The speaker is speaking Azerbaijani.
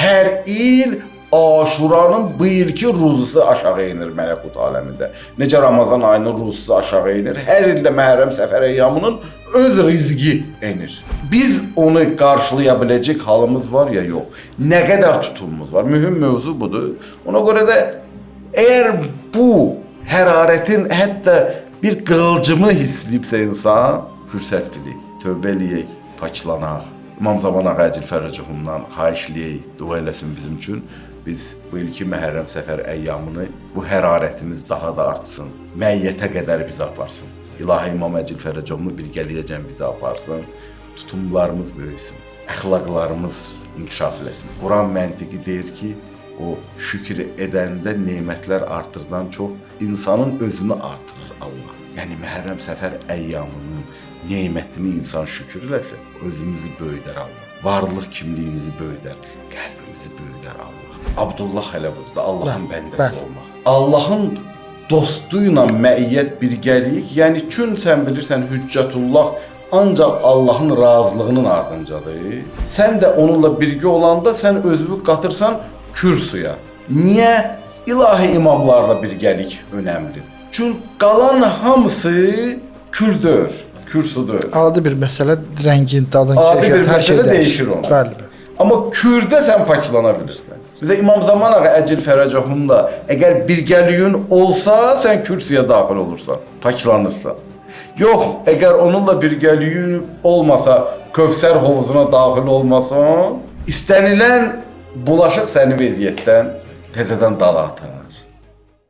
Hər il Aşuranın bu ilki ruzusu aşağı inir mələkut aləmində. Necə Ramazan ayının ruzusu aşağı inir, hər ildə Məhərrəm səfər əyyamının öz rizqi enir. Biz onu qarşılaya biləcək halımız var ya yox. Nə qədər tutumumuz var? Mühüm mövzu budur. Ona görə də əgər bu hərarətin hətta bir qığılcımı hissləyibsə insan, fürsət bilək, tövbə eləyək, paklanaq. İmam Zaman Ağa Əcil Fərəcəhumdan xahiş eləyək, dua eləsin bizim üçün. Biz bu ilki Məhərrəm səfər əyyamını bu hərarətimiz daha da artsın. Məiyyətə qədər bizi aparsın. İlahi İmam Əcil Fərəcəhumlu birgəliyəcən bizi aparsın. Tutumlarımız böyüsün. Əxlaqlarımız inkişaf eləsin. Quran məntiqi deyir ki, o şükür edəndə nemətlər artırdan çox insanın özünü artırır Allah. Yəni Məhərrəm səfər əyyamının nemətini insan şükür eləsə, özümüzü böyüdər Allah. Varlıq kimliyimizi böyüdər, qəlbimizi böyüdər Allah. Abdullah hələ budur da Allahın bəndəsi olmaq. Allahın dostuyla məiyyət birgəlik, yəni çün sən bilirsən Hüccətullah ancaq Allahın razılığının ardıncadır. Sən də onunla birgə olanda sən özünü qatırsan kürsüyə. Niyə? İlahi imamlarla birgəlik önəmlidir. Çünki qalan hamısı kürdür, kürsüdür. Adi bir məsələ, rəngin, dadın, adi bir məsələ dəyişir onu. Bəli, bəli. Amma kürdə sən paklana bilirsən. Bizə İmam Zaman Ağa Əcil Fərəcəhumla əgər birgəliyin olsa, sən kürsüyə daxil olursan, paklanırsan. Yox, əgər onunla birgəliyin olmasa, Kövsər hovuzuna daxil olmasan, istənilən bulaşıq səni vəziyyətdən təzədən dala atar.